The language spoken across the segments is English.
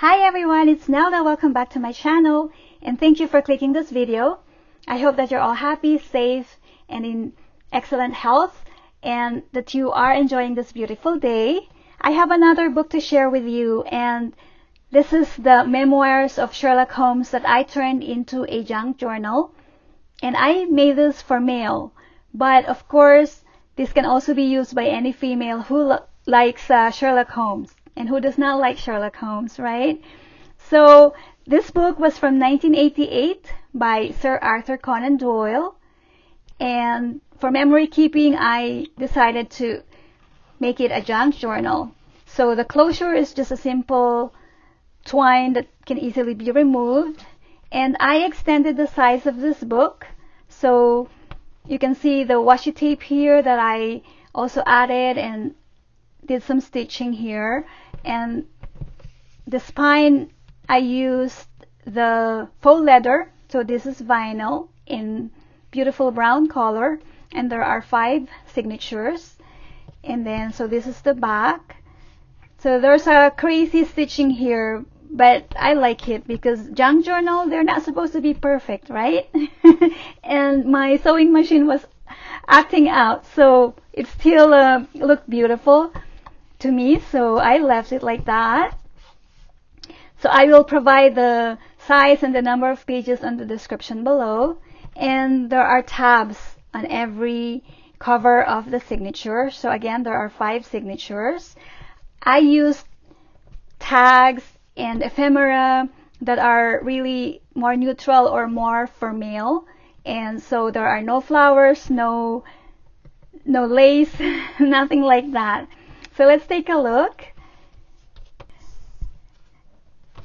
Hi everyone, it's Nelda. Welcome back to my channel and thank you for clicking this video. I hope that you're all happy, safe, and in excellent health and that you are enjoying this beautiful day. I have another book to share with you, and this is the Memoirs of Sherlock Holmes that I turned into a junk journal, and I made this for male, but of course this can also be used by any female who likes Sherlock Holmes. And who does not like Sherlock Holmes, right? So this book was from 1988 by Sir Arthur Conan Doyle. And for memory keeping, I decided to make it a junk journal. So the closure is just a simple twine that can easily be removed. And I extended the size of this book. So you can see the washi tape here that I also added and did some stitching here. And the spine, I used the faux leather, so this is vinyl in beautiful brown color, and there are 5 signatures. And then so this is the back. So there's a crazy stitching here, but I like it because junk journal, they're not supposed to be perfect, right? And my sewing machine was acting out, so it still looked beautiful to me, so I left it like that. So I will provide the size and the number of pages on the description below, and there are tabs on every cover of the signature. So again, there are 5 signatures. I used tags and ephemera that are really more neutral or more for male, and so there are no flowers, no lace, nothing like that. So let's take a look.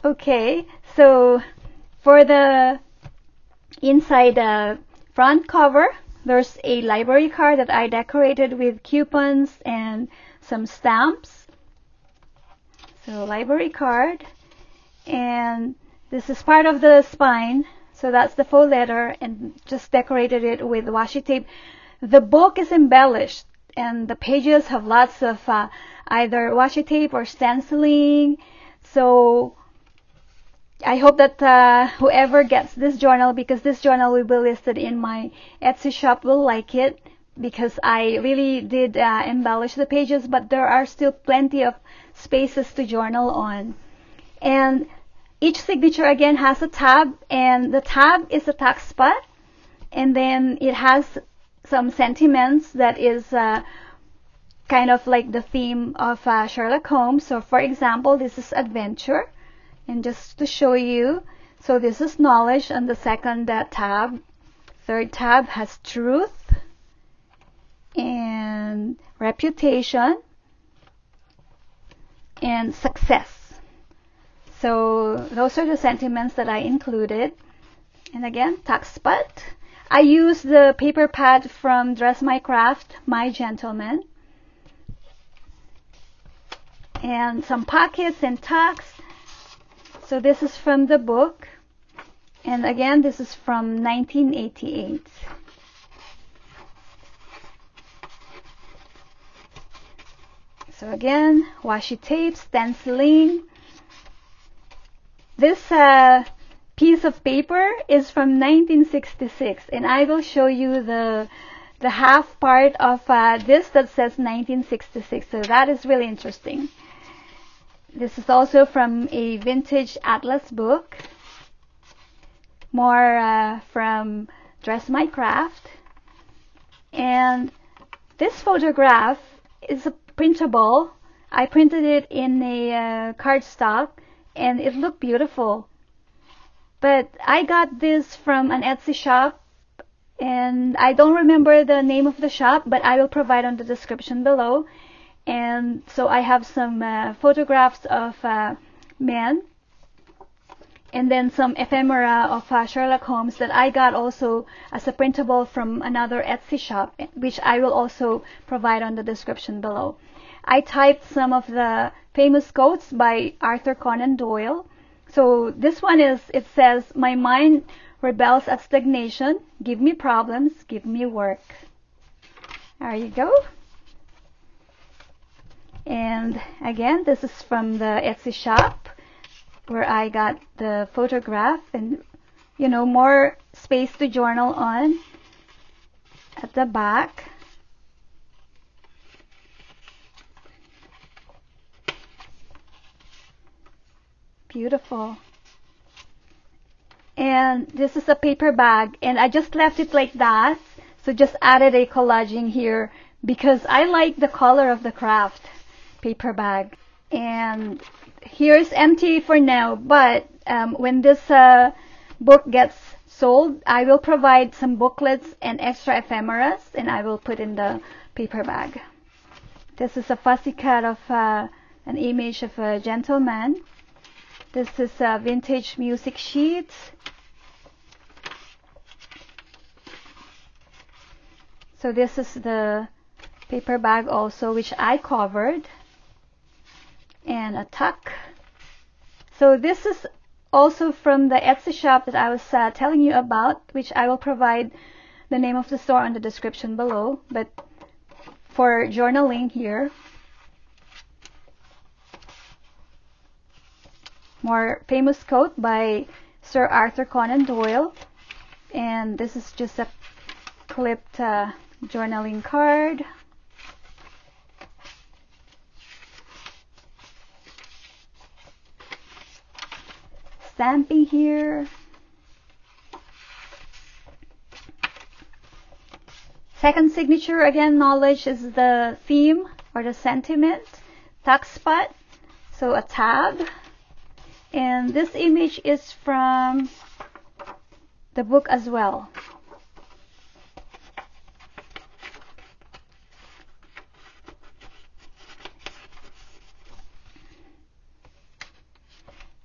Okay, so for the inside front cover, there's a library card that I decorated with coupons and some stamps. So library card, and this is part of the spine. So that's the faux leather, and just decorated it with washi tape. The book is embellished, and the pages have lots of either washi tape or stenciling. So I hope that whoever gets this journal, because this journal will be listed in my Etsy shop, will like it, because I really did embellish the pages, but there are still plenty of spaces to journal on. And each signature again has a tab, and the tab is a tack spot, and then it has some sentiments that is kind of like the theme of Sherlock Holmes. So for example, this is adventure, and just to show you, so this is knowledge on the second tab. Third tab has truth and reputation and success. So those are the sentiments that I included. And again, tack spot. I use the paper pad from DressMyCraft, My Gentleman. And some pockets and tucks. So this is from the book. And again, this is from 1988. So again, washi tape, stenciling. This piece of paper is from 1966, and I will show you the half part of this that says 1966. So that is really interesting. This is also from a vintage atlas book, more from DressMyCraft. And this photograph is a printable. I printed it in a cardstock, and it looked beautiful. But I got this from an Etsy shop, and I don't remember the name of the shop, but I will provide on the description below. And so I have some photographs of men, and then some ephemera of Sherlock Holmes that I got also as a printable from another Etsy shop, which I will also provide on the description below. I typed some of the famous quotes by Arthur Conan Doyle. So this one is, it says, "My mind rebels at stagnation. Give me problems, give me work." There you go. And again, this is from the Etsy shop. where I got the photograph and, you know, more space to journal on at the back. Beautiful. And this is a paper bag, and I just left it like that, so just added a collaging here because I like the color of the craft paper bag. And here's empty for now, but when this book gets sold, I will provide some booklets and extra ephemeras, and I will put in the paper bag. This is a fussy cut of an image of a gentleman. This is a vintage music sheet. So this is the paper bag also, which I covered. And a tuck. So this is also from the Etsy shop that I was telling you about, which I will provide the name of the store on the description below. But for journaling here, more famous quote by Sir Arthur Conan Doyle. And this is just a clipped journaling card. Stamping here. Second signature, again, knowledge is the theme or the sentiment. Tuck spot, so a tab. And this image is from the book as well.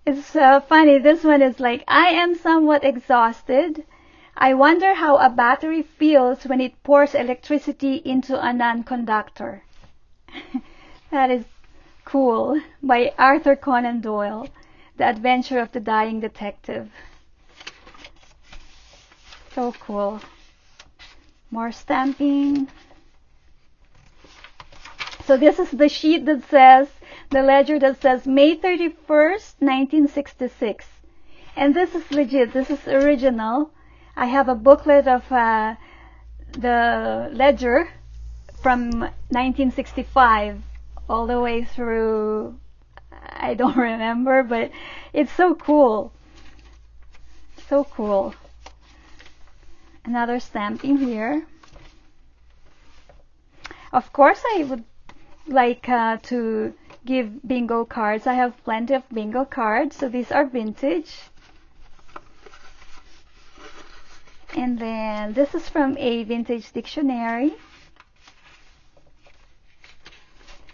It's funny, this one is like, I am somewhat exhausted. I wonder how a battery feels when it pours electricity into a non-conductor. That is cool. By Arthur Conan Doyle, The Adventure of the Dying Detective. So cool. More stamping. So this is the sheet that says, the ledger that says May 31st, 1966. And this is legit. This is original. I have a booklet of the ledger from 1965 all the way through, I don't remember, but it's so cool. So cool. Another stamping here. Of course, I would like to give bingo cards. I have plenty of bingo cards, so these are vintage. And then this is from a vintage dictionary.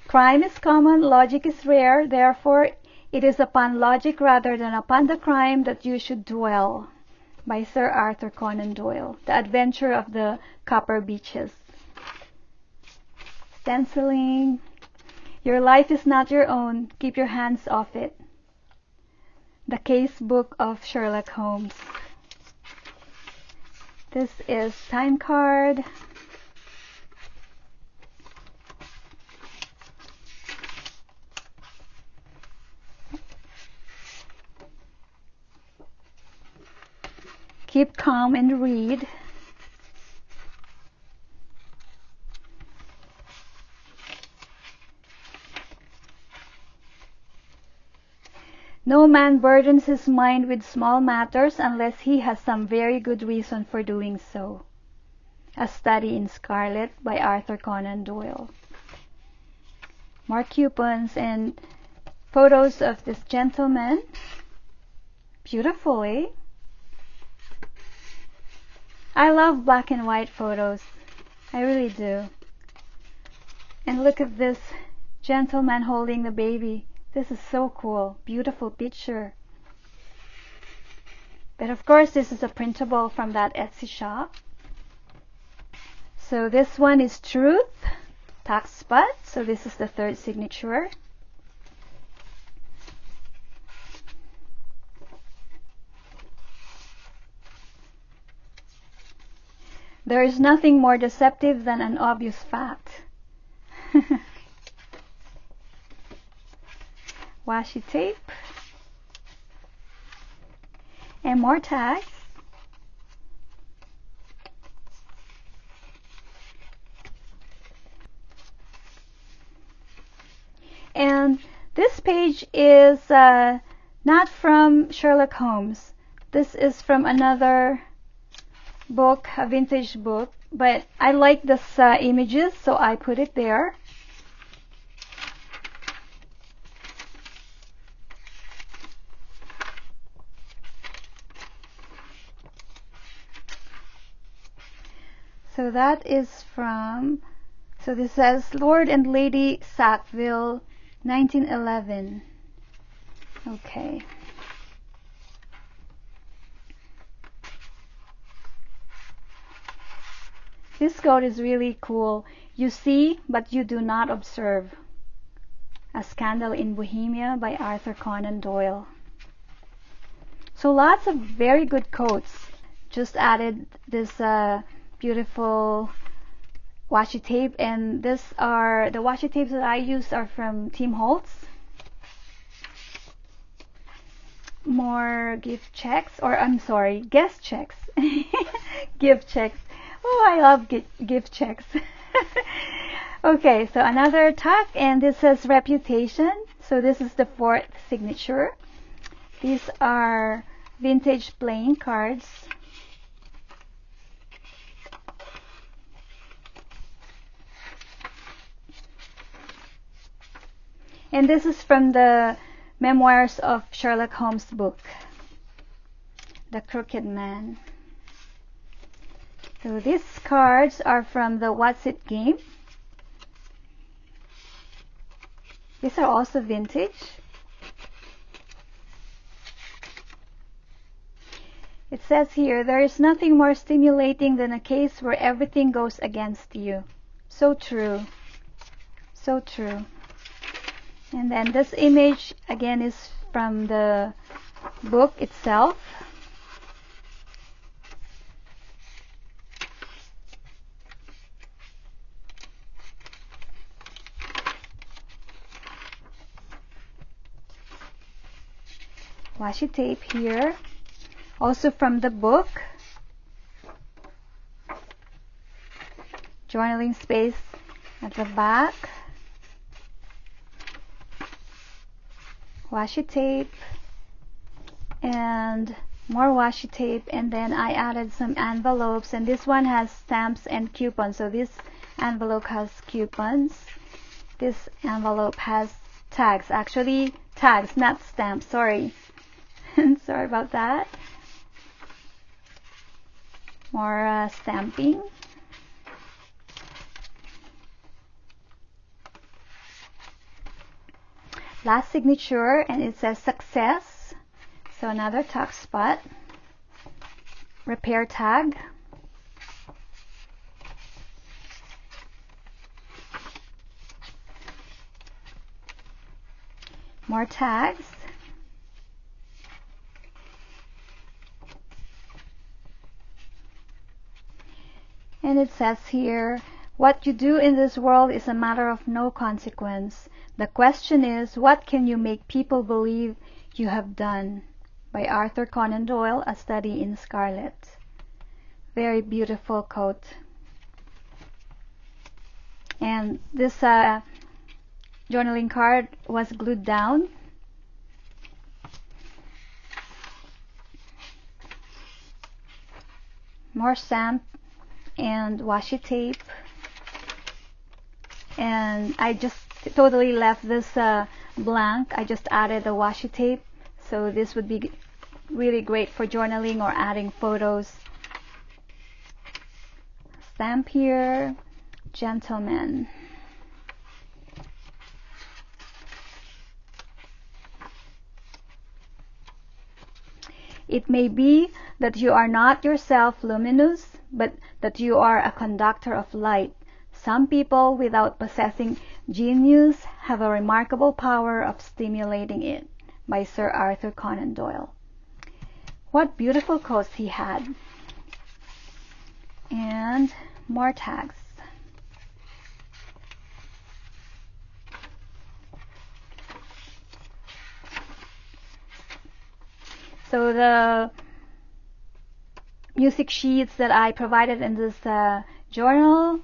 Crime is common, logic is rare, therefore it is upon logic rather than upon the crime that you should dwell. By Sir Arthur Conan Doyle. The Adventure of the Copper Beeches. Stenciling. Your life is not your own. Keep your hands off it. The Case Book of Sherlock Holmes. This is time card. Keep calm and read. No man burdens his mind with small matters unless he has some very good reason for doing so. A Study in Scarlet by Arthur Conan Doyle. More coupons and photos of this gentleman. Beautiful, eh? I love black and white photos. I really do. And look at this gentleman holding the baby. This is so cool. Beautiful picture. But of course, this is a printable from that Etsy shop. So this one is Truth, tax spot. So this is the third signature. There is nothing more deceptive than an obvious fact. Washi tape. And more tags. And this page is not from Sherlock Holmes. This is from another book, a vintage book, but I like this images, so I put it there. So that is from, so this says Lord and Lady Sackville, 1911. Okay. This quote is really cool. You see, but you do not observe. A Scandal in Bohemia by Arthur Conan Doyle. So lots of very good quotes. Just added this beautiful washi tape, and this are the washi tapes that I use are from Tim Holtz. More gift checks, or I'm sorry, guest checks. Gift checks. Oh, I love gift checks. Okay, so another tag, and this says Reputation. So this is the 4th signature. These are vintage playing cards. And this is from the Memoirs of Sherlock Holmes book, The Crooked Man. So these cards are from the What's It game. These are also vintage. It says here, there is nothing more stimulating than a case where everything goes against you. So true. So true. And then this image again is from the book itself. Washi tape here, also from the book. Journaling space at the back. Washi tape and more washi tape, and then I added some envelopes, and this one has stamps and coupons. So this envelope has coupons. This envelope has tags, actually tags, not stamps, sorry. Sorry about that. More stamping. Last signature, and it says Success. So another tag spot. Repair tag. More tags. And it says here, what you do in this world is a matter of no consequence. The question is, what can you make people believe you have done? By Arthur Conan Doyle, A Study in Scarlet. Very beautiful quote. And this journaling card was glued down. More stamp and washi tape, and I just totally left this blank. I just added the washi tape, so this would be really great for journaling or adding photos. Stamp here, Gentleman. It may be that you are not yourself luminous, but that you are a conductor of light. Some people, without possessing genius, have a remarkable power of stimulating it. By Sir Arthur Conan Doyle. What beautiful quotes he had. And more tags. So the music sheets that I provided in this journal.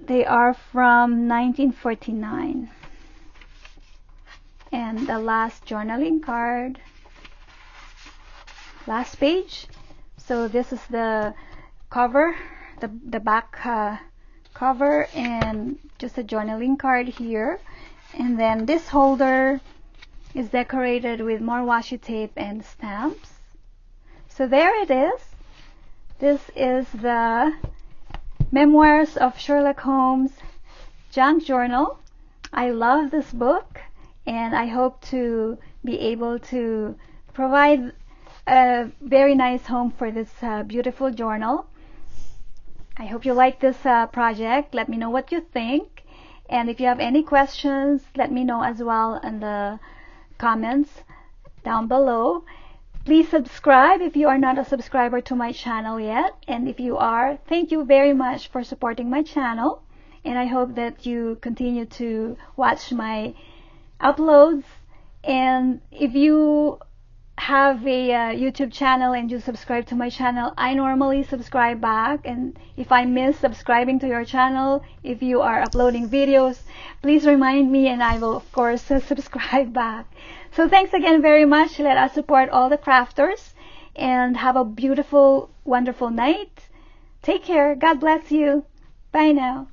They are from 1949. And the last journaling card, last page. So this is the cover, the back cover, and just a journaling card here. And then this holder is decorated with more washi tape and stamps. So there it is. This is the Memoirs of Sherlock Holmes junk journal. I love this book, and I hope to be able to provide a very nice home for this beautiful journal. I hope you like this project. Let me know what you think. And if you have any questions, let me know as well in the comments down below. Please subscribe if you are not a subscriber to my channel yet. And if you are, thank you very much for supporting my channel. And I hope that you continue to watch my uploads. And if you have a YouTube channel and you subscribe to my channel, I normally subscribe back. And if I miss subscribing to your channel, if you are uploading videos, please remind me and I will of course subscribe back. So thanks again very much. Let us support all the crafters and have a beautiful, wonderful night. Take care. God bless you. Bye now.